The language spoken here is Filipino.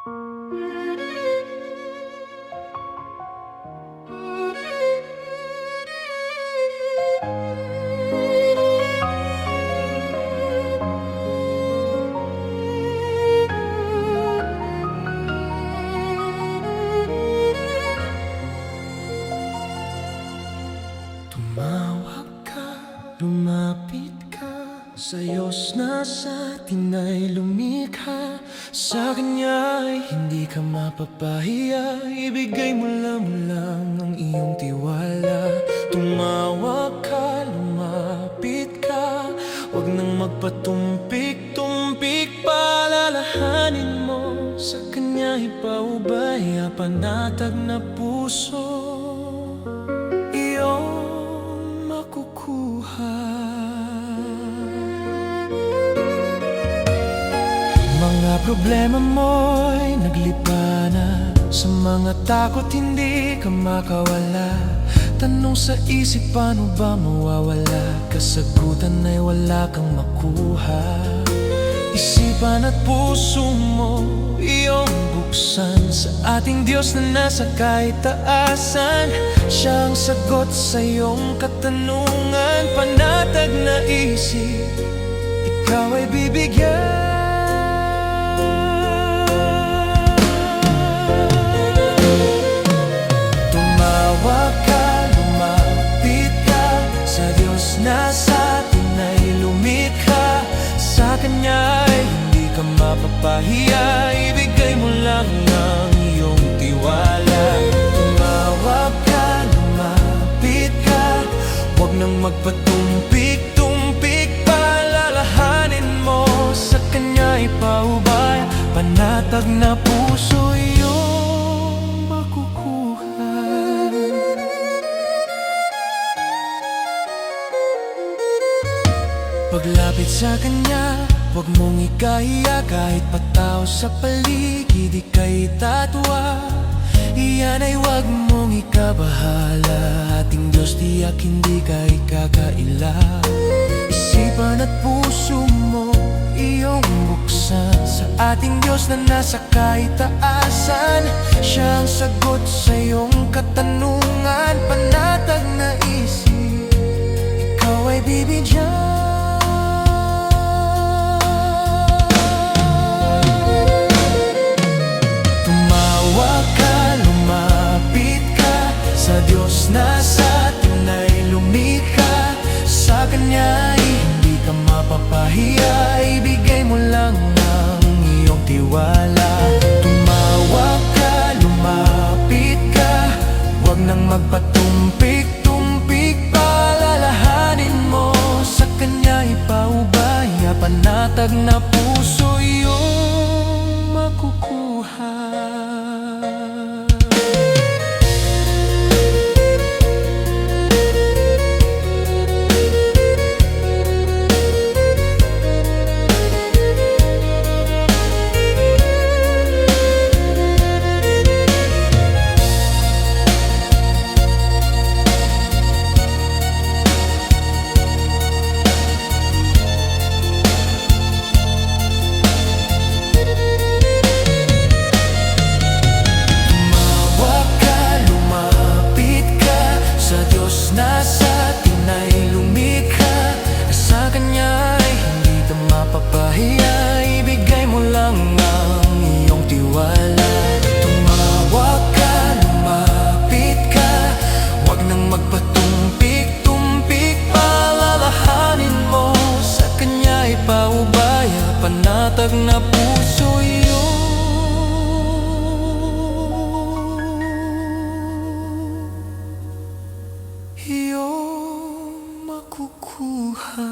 Tumawag ka, lumapit ka sa Diyos na sa atin ay lumikha. Sa Kanya ay hindi ka mapapahiya. Ibigay mo lang ang iyong tiwala. Tumawag ka, lumapit ka, huwag nang magpatumpik-tumpik. Palalahanin mo sa Kanya ipaubaya. Panatag na puso iyong makukuha. Mga problema mo'y naglipa na, sa mga takot hindi ka makawala. Tanong sa isip, paano ba mawawala? Kasagutan ay wala kang makuha. Isipan at puso mo iyong buksan sa ating Diyos na nasa kahit taasan. Siya ang sagot sa iyong katanungan. Panatag na isip, ikaw ay bibigyan. Tumawag ka, lumapit ka sa Diyos na sa atin ay lumikha. Sa Kanya ay hindi ka mapapahiya. Ibigay mo lang ang iyong tiwala. Tumawag ka, lumapit ka, huwag nang magpatumpik-tumpik. Palalahanin mo sa Kanya ipaubaya. Panatag na puso iyong makukuha. Paglapit sa Kanya, huwag mong ikahiya. Kahit patao sa paligid, ika'y tatwa. Iyan ay huwag mong ikabahala. Ating Diyos tiyak hindi ka ikakaila. Isipan at puso mo iyong buksan sa ating Diyos na nasa kahit taasan. Siya ang sagot sa iyong katanungan. Panatag na isip, ikaw ay bibigyan. Sa Diyos na sa atin ay lumikha. Sa Kanya ay hindi ka mapapahiya. Ibigay mo lang ang iyong tiwala. Tumawag ka, lumapit ka, huwag nang magpatumpik-tumpik. Palalahanin mo sa Kanya ipaubaya. Panatag na puso iyong makukuha. Panatag na puso iyong makukuha.